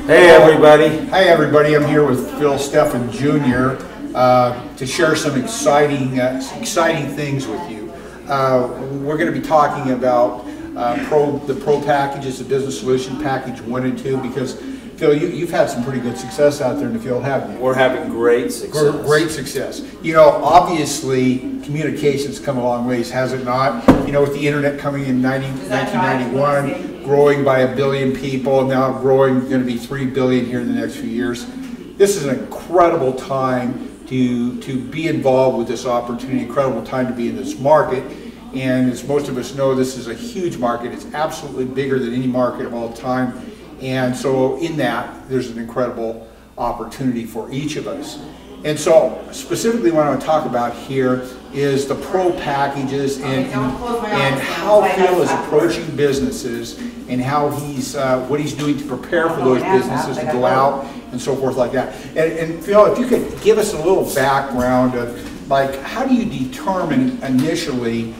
Hey everybody. Hi everybody, I'm here with Stephan Jr. To share some exciting things with you. We're going to be talking about the Pro packages, the Business Solution Package 1 and 2, because Phil, you've had some pretty good success out there in the field, haven't you? We're having great success. Great success. You know, obviously, communications come a long ways, has it not? You know, with the internet coming in 1991, growing by 1 billion people, now going to be 3 billion here in the next few years. This is an incredible time to be involved with this opportunity, incredible time to be in this market. And as most of us know, this is a huge market. It's absolutely bigger than any market of all time. And so in that, there's an incredible opportunity for each of us. And so specifically what I want to talk about here is the Pro packages and how Phil is approaching businesses and how what he's doing to prepare for those businesses to go out and so forth like that. And Phil, if you could give us a little background of, like, how do you determine initially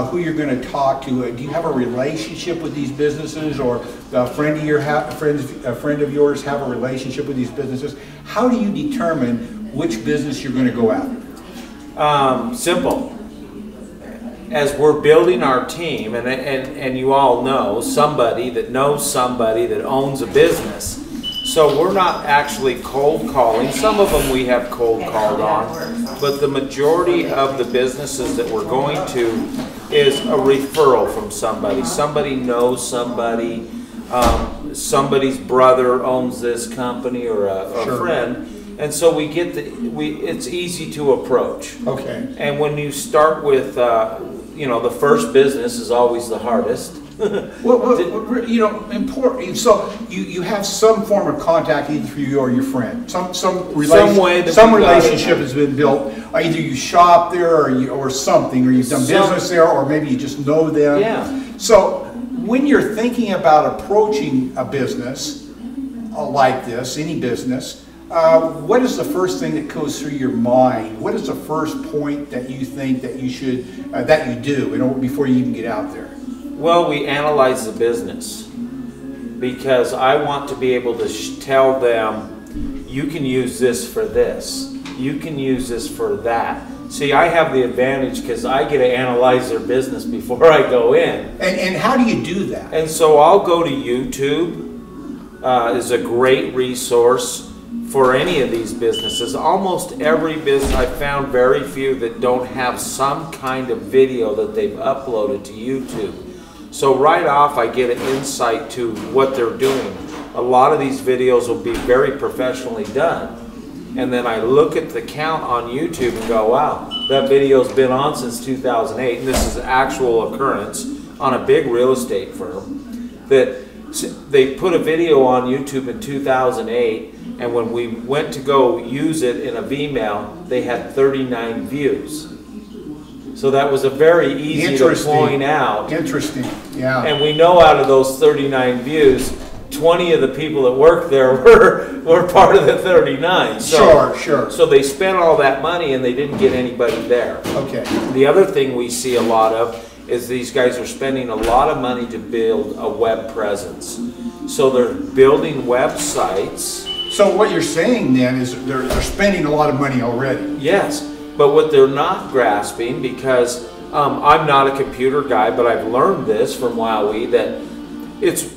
who you're going to talk to? Do you have a relationship with these businesses, or a friend of yours have a relationship with these businesses? How do you determine which business you're going to go after? Simple. As we're building our team, and you all know somebody that knows somebody that owns a business. So we're not actually cold calling. Some of them we have cold called on, but the majority of the businesses that we're going to is a referral from somebody. Somebody knows somebody, somebody's brother owns this company, or a friend, and so we get it's easy to approach. Okay. And when you start with, you know, the first business is always the hardest. Well, you know, important. So you have some form of contact either for you or your friend. Some relationship has been built. Either you shop there, or something, or you've done business there, or maybe you just know them. Yeah. So when you're thinking about approaching a business like this, any business, what is the first thing that goes through your mind? What is the first point that you think that you should that you do, you know, before you even get out there? Well, we analyze the business, because I want to be able to tell them, you can use this for this, you can use this for that. See, I have the advantage because I get to analyze their business before I go in. And how do you do that? And so I'll go to YouTube. Is a great resource for any of these businesses. Almost every business, I've found very few that don't have some kind of video that they've uploaded to YouTube. So right off, I get an insight to what they're doing. A lot of these videos will be very professionally done. And then I look at the count on YouTube and go, wow, that video's been on since 2008. And this is an actual occurrence on a big real estate firm, that they put a video on YouTube in 2008. And when we went to go use it in a Vmail, they had 39 views. So that was a very easy to point out. Interesting, yeah. And we know out of those 39 views, 20 of the people that worked there were part of the 39. So, sure. So they spent all that money and they didn't get anybody there. Okay. The other thing we see a lot of is these guys are spending a lot of money to build a web presence. So they're building websites. So what you're saying then is they're spending a lot of money already. Yes. But what they're not grasping, because I'm not a computer guy, but I've learned this from WowWe, that it's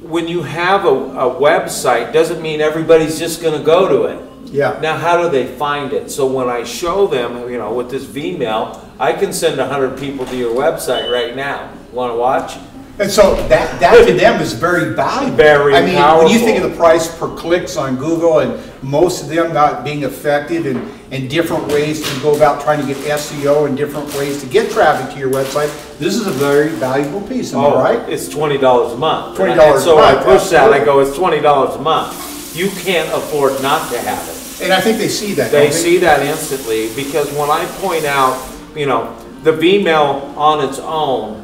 when you have a website, doesn't mean everybody's just going to go to it. Yeah. Now, how do they find it? So when I show them, you know, with this Vmail, I can send 100 people to your website right now. Want to watch? And so that to them is very valuable. Very powerful. When you think of the price per clicks on Google, and most of them not being effective in different ways to go about trying to get SEO and different ways to get traffic to your website, this is a very valuable piece, am I right? It's $20 a month. $20 a month. So I push that, I go, it's $20 a month. You can't afford not to have it. And I think they see that. They see that instantly, because when I point out, you know, the Vmail on its own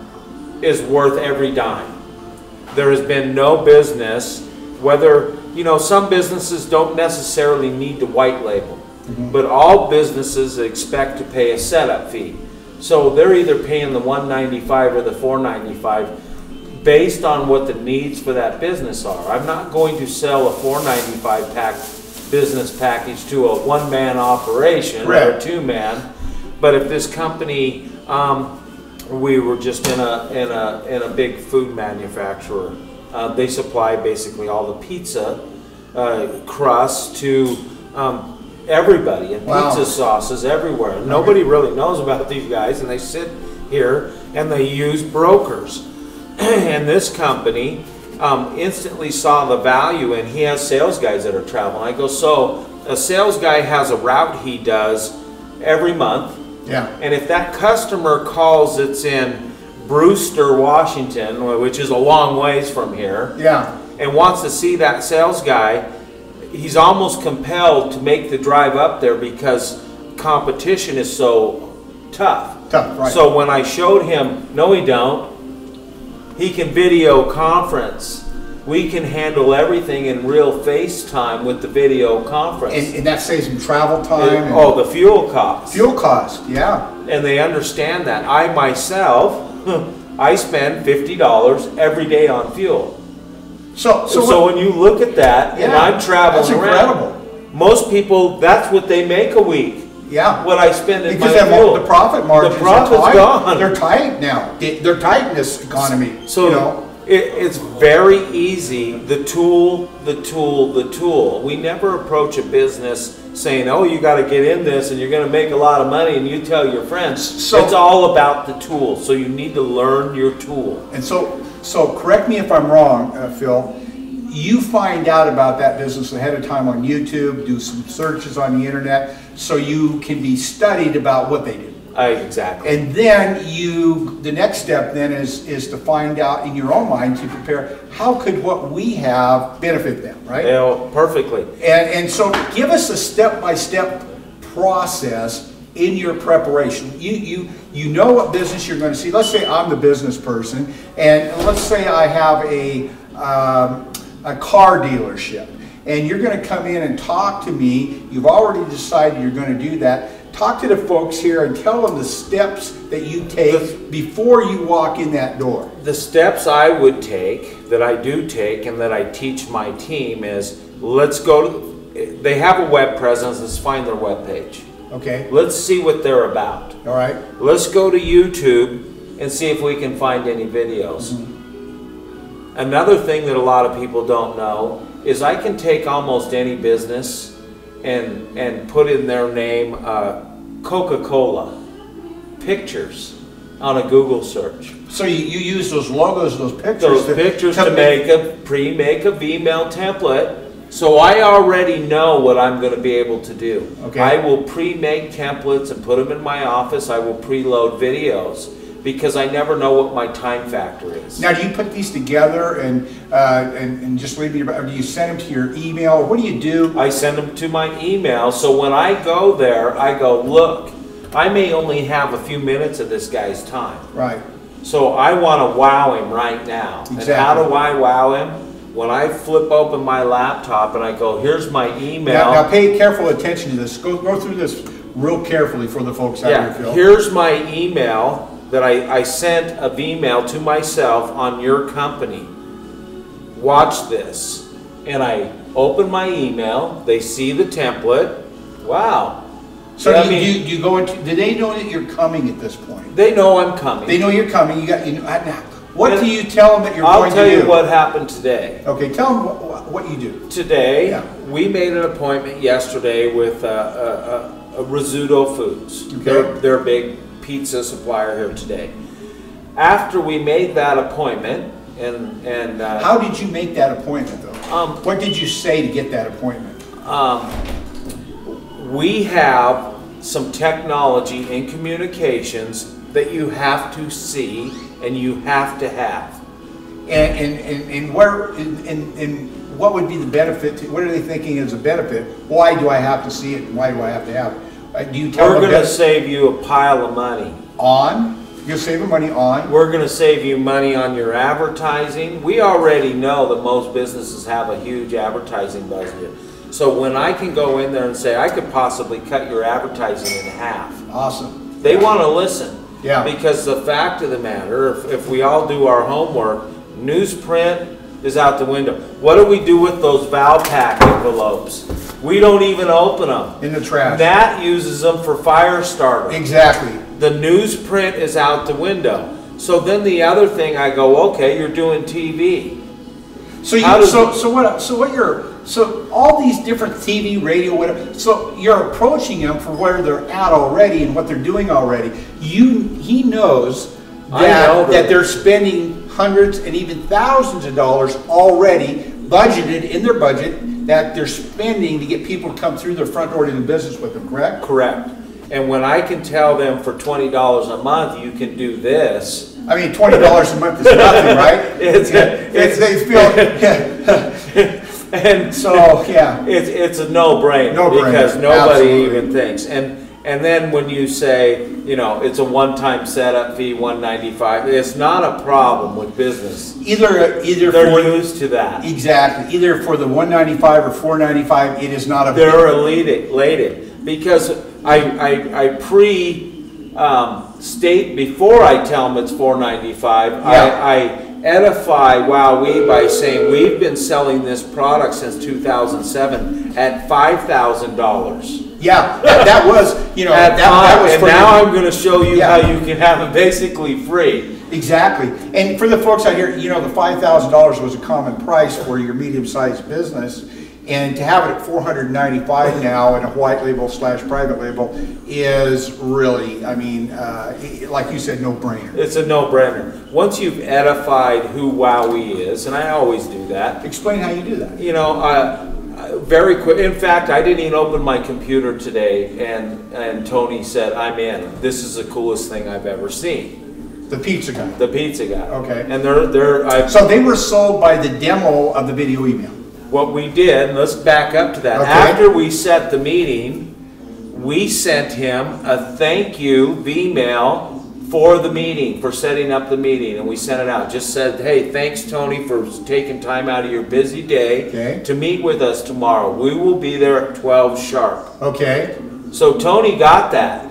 is worth every dime. There has been no business, whether, you know, some businesses don't necessarily need to white label, but all businesses expect to pay a setup fee. So they're either paying the $195 or the $495. based on what the needs for that business are. I'm not going to sell a $4.95 business package to a one-man operation or a two-man. But if this company, we were just in a big food manufacturer. They supply basically all the pizza crust to everybody, and pizza sauces everywhere. Nobody really knows about these guys, and they sit here and they use brokers. And this company instantly saw the value, and he has sales guys that are traveling. I go, so a sales guy has a route he does every month. Yeah. And if that customer calls that's in Brewster, Washington, which is a long ways from here, and wants to see that sales guy, he's almost compelled to make the drive up there because competition is so tough. Right. So when I showed him, no he don't, he can video conference. We can handle everything in real FaceTime with the video conference. And that saves them travel time. The fuel cost. Fuel cost, yeah. And they understand that. I myself, I spend $50 every day on fuel. So when you look at that, and I'm traveling around, most people, that's what they make a week. Yeah. What I spend in because my fuel. The profit margins the profit's gone. They're tight now. They're tight in this economy. So you know? It's very easy. The tool. We never approach a business saying, oh, you got to get in this and you're going to make a lot of money, and you tell your friends. So it's all about the tool. So you need to learn your tool. And so correct me if I'm wrong, Phil. You find out about that business ahead of time on YouTube, do some searches on the internet, so you can be studied about what they do. Exactly. And then the next step then is to find out in your own mind to prepare how could what we have benefit them, right? Yeah, perfectly. And so give us a step-by-step process in your preparation. You know what business you're going to see. Let's say I'm the business person, and let's say I have a car dealership, and you're going to come in and talk to me. You've already decided you're going to do that. Talk to the folks here and tell them the steps that you take before you walk in that door. The steps I would take, that I do take, and that I teach my team is, let's go to, they have a web presence, let's find their web page. Okay. Let's see what they're about. All right. Let's go to YouTube and see if we can find any videos. Mm-hmm. Another thing that a lot of people don't know is I can take almost any business and put in their name Coca-Cola pictures on a Google search. So you use those logos, those pictures, to make a email template. So I already know what I'm going to be able to do. Okay. I will pre-make templates and put them in my office. I will preload videos because I never know what my time factor is. Now, do you put these together and just leave it, or do you send them to your email, or what do you do? I send them to my email. So when I go there, I go, look, I may only have a few minutes of this guy's time. Right. So I want to wow him right now. Exactly. And how do I wow him? When I flip open my laptop and I go, here's my email. Now pay careful attention to this. Go through this real carefully for the folks out here, Phil. Here's my email that I sent an email to myself on your company. Watch this. And I open my email. They see the template. Wow. So do you go into, do they know that you're coming at this point? They know I'm coming. They know you're coming. What do you tell them that you're going to do? I'll tell you what happened today. Okay, tell them what you do. Today, we made an appointment yesterday with Rizzuto Foods. Okay. They're a big pizza supplier here today. After we made that appointment, and how did you make that appointment, though? What did you say to get that appointment? We have some technology in communications that you have to see and you have to have. And what would be the benefit? What are they thinking is a benefit? Why do I have to see it, and why do I have to have it? Do you tell them? We're going to save you a pile of money. You're saving money on? We're going to save you money on your advertising. We already know that most businesses have a huge advertising budget. So when I can go in there and say, I could possibly cut your advertising in half. Awesome. They want to listen. Yeah. Because the fact of the matter, if we all do our homework, Newsprint is out the window. What do we do with those Valpak envelopes? We don't even open them. In the trash. Nat uses them for fire starter. Exactly. The newsprint is out the window. So then the other thing, I go, okay, you're doing TV. So all these different TV, radio, whatever. So you're approaching them for where they're at already and what they're doing already. He knows that they're spending hundreds and even thousands of dollars already budgeted in their budget that they're spending to get people to come through their front door to do business with them. Correct? Correct. And when I can tell them for $20 a month you can do this. I mean, $20 a month is nothing, right? They feel. And so yeah, it's a no-brainer because nobody even thinks. And then when you say, you know, it's a one-time setup fee, $195, it's not a problem with business. Either they're used to that. Exactly. Either for the $195 or $495, it is not a. They're elated because I state before I tell them it's $495. I edify WowWe by saying we've been selling this product since 2007 at $5,000. Yeah, that was, you know, that was. And now I'm going to show you how you can have it basically free. Exactly. And for the folks out here, you know, the $5,000 was a common price for your medium-sized business. And to have it at $495 now in a white label / private label is really, I mean, like you said, no-brainer. It's a no-brainer. Once you've edified who WowWe is, and I always do that. Explain how you do that. You know, very quick. In fact, I didn't even open my computer today, and Tony said, "I'm in. This is the coolest thing I've ever seen." The pizza guy. The pizza guy. Okay. And so they were sold by the demo of the video email. What we did, and let's back up to that. Okay. After we set the meeting, we sent him a thank you email for the meeting, for setting up the meeting, and we sent it out. Just said, hey, thanks Tony for taking time out of your busy day to meet with us tomorrow. We will be there at 12 sharp. Okay. So Tony got that.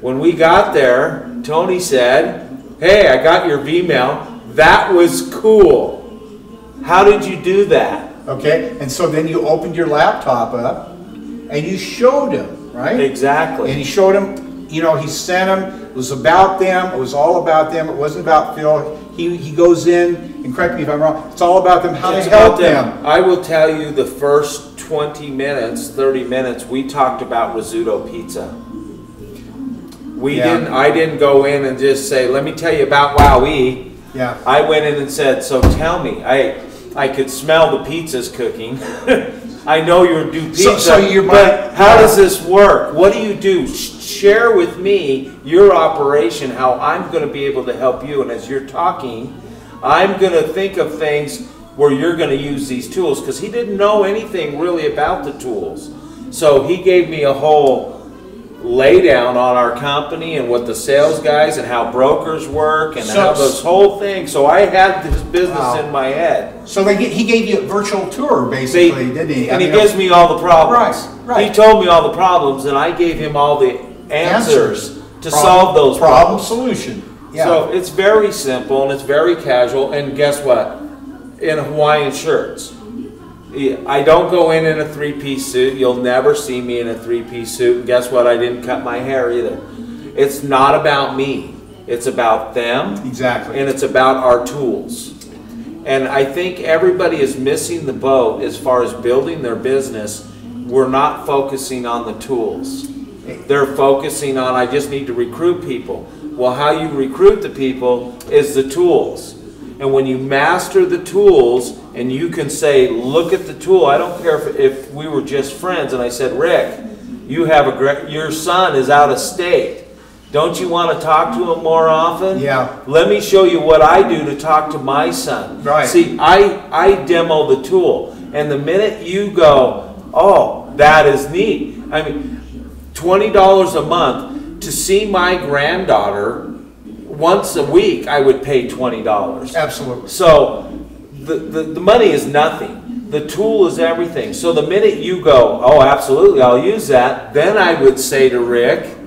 When we got there, Tony said, hey, I got your email. That was cool. How did you do that? Okay, and so then you opened your laptop up and you showed him, right? Exactly. And he showed him, you know, he sent him, it was about them, it was all about them, it wasn't about Phil. He goes in, and correct me if I'm wrong, it's all about them, how to help them. I will tell you the first 20 minutes, 30 minutes, we talked about risotto pizza. I didn't go in and just say, let me tell you about WowWe. Yeah. I went in and said, so tell me, I could smell the pizzas cooking. I know you do pizza, but how does this work? What do you do? Share with me your operation, how I'm going to be able to help you. And as you're talking, I'm going to think of things where you're going to use these tools, because he didn't know anything really about the tools. So he gave me a whole lay down on our company and what the sales guys and how brokers work and how this whole thing. So I had this business in my head. So he gave you a virtual tour, basically, didn't he? And he gives me all the problems. Right. He told me all the problems, and I gave him all the answers to solve those problems. Solution. Yeah. So it's very simple and it's very casual. And guess what? In Hawaiian shirts. I don't go in a three-piece suit. You'll never see me in a three-piece suit. And guess what? I didn't cut my hair either. It's not about me. It's about them. Exactly. And it's about our tools. And I think everybody is missing the boat as far as building their business. We're not focusing on the tools. They're focusing on, I just need to recruit people. Well, how you recruit the people is the tools. And when you master the tools and you can say, look at the tool. I don't care if we were just friends and I said, Rick, you have your son is out of state. Don't you want to talk to him more often? Yeah. Let me show you what I do to talk to my son. Right. See, I demo the tool. And the minute you go, oh, that is neat. I mean, $20 a month to see my granddaughter once a week, I would pay $20. Absolutely. So the money is nothing. The tool is everything. So the minute you go, oh, absolutely, I'll use that, then I would say to Rick,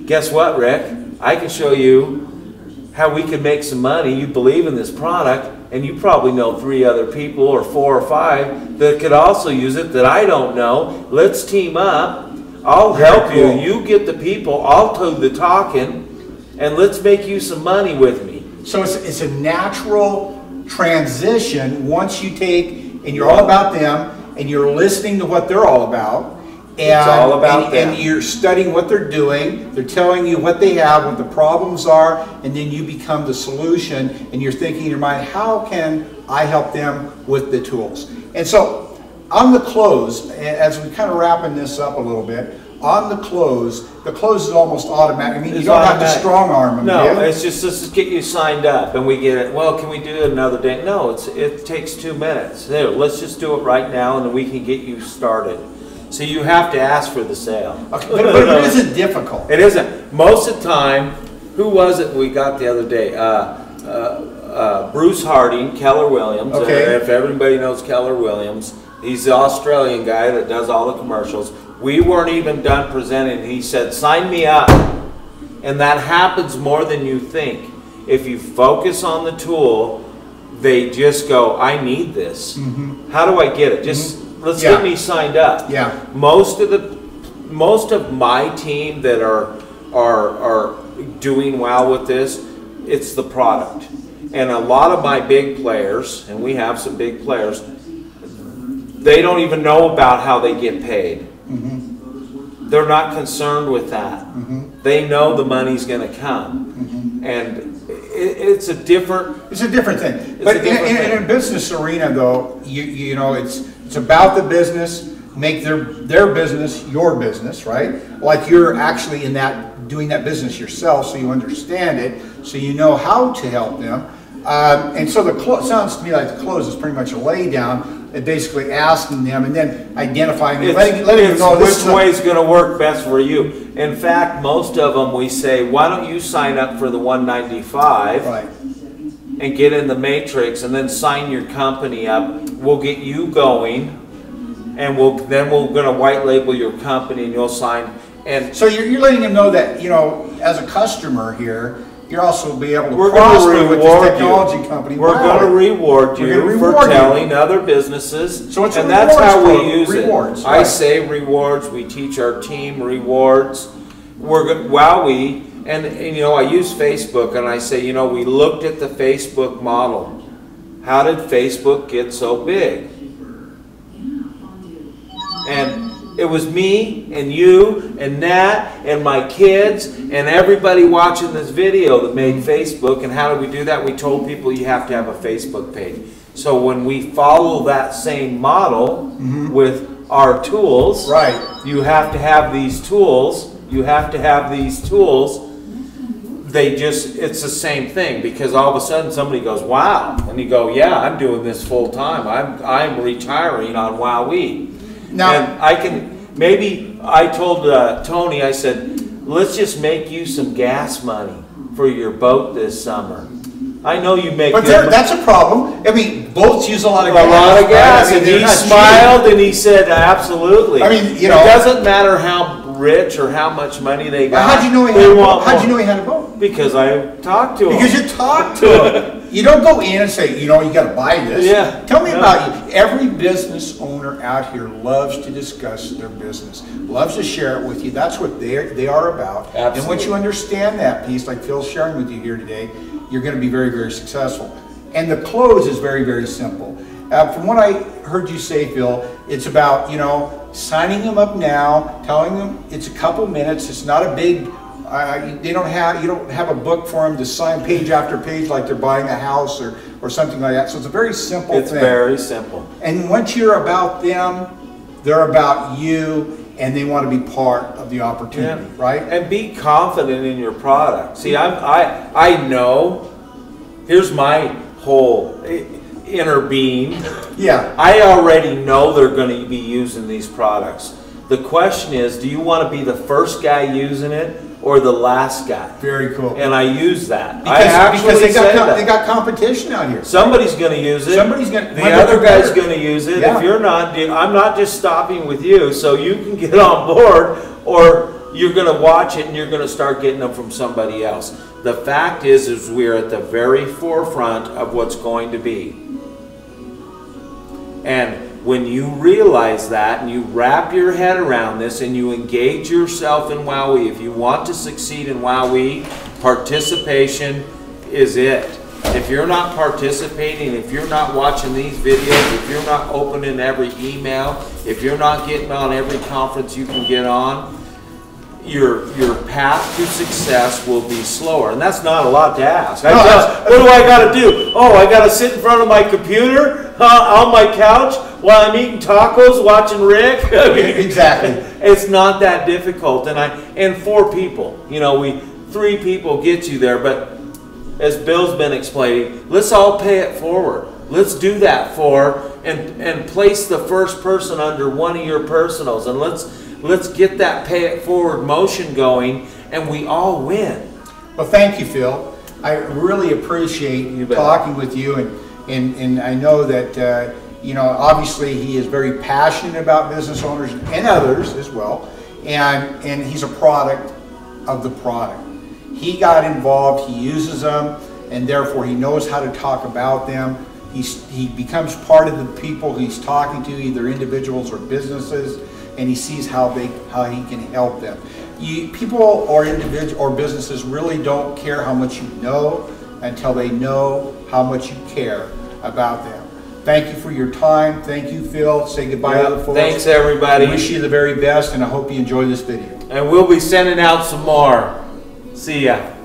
guess what, Rick? I can show you how we can make some money. You believe in this product, and you probably know 3 other people or 4 or 5 that could also use it that I don't know. Let's team up. I'll help you. You get the people. I'll do the talking, and let's make you some money with me. So it's a natural transition once you take, and you're all about them, and you're listening to what they're all about. And, it's all about them. And you're studying what they're doing. They're telling you what they have, what the problems are, and then you become the solution. And you're thinking in your mind, how can I help them with the tools? And so on the close, as we kind of wrapping this up a little bit, on the close is almost automatic. I mean, you don't have to strong arm them. No, it's just let's get you signed up, and we get it. Well, can we do it another day? No, it takes 2 minutes. There, let's just do it right now, and then we can get you started. So you have to ask for the sale. Okay, but it isn't difficult. It isn't. Most of the time, who was it we got the other day? Bruce Harding, Keller Williams. Okay. If everybody knows Keller Williams, he's the Australian guy that does all the commercials. We weren't even done presenting. He said, sign me up. And that happens more than you think. If you focus on the tool, they just go, I need this. Mm-hmm. How do I get it? Just let's get me signed up. Yeah. Most of my team that are doing well with this, it's the product. And a lot of my big players, and we have some big players, they don't even know about how they get paid. Mm-hmm. They're not concerned with that. Mm-hmm. They know the money's going to come. Mm-hmm. And it's a different thing. But in a business arena, though, you know, it's about the business. Make their business your business, right? Like you're actually doing that business yourself, so you understand it, so you know how to help them. And so sounds to me like the close is pretty much a lay down, and basically asking them and then identifying them, letting them know which way is going to work best for you. In fact, most of them we say, why don't you sign up for the 195 right, and get in the matrix, and then sign your company up. We'll get you going, and we're going to white label your company, and you'll sign. And so you're letting them know that, you know, as a customer here, you're also be able to prosper with this technology company. We're going to reward you for telling other businesses. So it's and that's how we use rewards, it. Right. I say rewards. We teach our team rewards. WowWe, and you know, I use Facebook, and I say, you know, we looked at the Facebook model. How did Facebook get so big? And it was me and you and Nat and my kids and everybody watching this video that made Facebook. And how did we do that? We told people you have to have a Facebook page. So when we follow that same model with our tools, right, you have to have these tools. You have to have these tools. It's the same thing, because all of a sudden somebody goes, wow. And you go, yeah, I'm doing this full time. I'm retiring on WowWe. Now, and I told Tony, I said, let's just make you some gas money for your boat this summer. I know you make. But that's a problem. I mean, boats use a lot of gas. A lot of gas, right? I mean, and he smiled and he said, absolutely. I mean, you know, it doesn't matter how rich or how much money they got. How'd you know he had a boat? Because I talked to him. Because you talked to him. You don't go in and say, you know, you got to buy this. Yeah. Tell me about you. Every business owner out here loves to discuss their business, loves to share it with you. That's what they are about. Absolutely. And once you understand that piece, like Phil's sharing with you here today, you're going to be very, very successful. And the close is very, very simple. From what I heard you say, Phil, it's about, you know, signing them up now, telling them it's a couple minutes. It's not a big. You don't have a book for them to sign page after page like they're buying a house or something like that. So it's a very simple thing. It's very simple. And once you're about them, they're about you, and they want to be part of the opportunity, right? And be confident in your product. See, I know. Here's my whole inner being. Yeah. I already know they're going to be using these products. The question is, do you want to be the first guy using it or the last guy? Very cool. And I use that. Because they got competition out here. Somebody's going to use it. The other guy's going to use it. Yeah. If you're not, I'm not just stopping with you, so you can get on board, or you're going to watch it and you're going to start getting them from somebody else. The fact is we're at the very forefront of what's going to be. And when you realize that and you wrap your head around this and you engage yourself in WowWe, if you want to succeed in WowWe, participation is it. If you're not participating, if you're not watching these videos, if you're not opening every email, if you're not getting on every conference you can get on, your path to success will be slower. And that's not a lot to ask. What do I got to do? Oh, I got to sit in front of my computer on my couch while I'm eating tacos, watching Rick. Exactly. It's not that difficult. And 4 people, you know, 3 people get you there. But as Bill's been explaining, let's all pay it forward. Let's do that and place the first person under one of your personals, and let's get that pay it forward motion going, and we all win. Well, thank you, Phil. I really appreciate talking with you, and I know that you know, obviously he is very passionate about business owners and others as well, and he's a product of the product. He got involved, he uses them, and therefore he knows how to talk about them. He becomes part of the people he's talking to, either individuals or businesses, and he sees how he can help them. People or individuals or businesses really don't care how much you know until they know how much you care about them. Thank you for your time. Thank you, Phil. Say goodbye to the folks. Thanks, everybody. I wish you the very best, and I hope you enjoy this video. And we'll be sending out some more. See ya.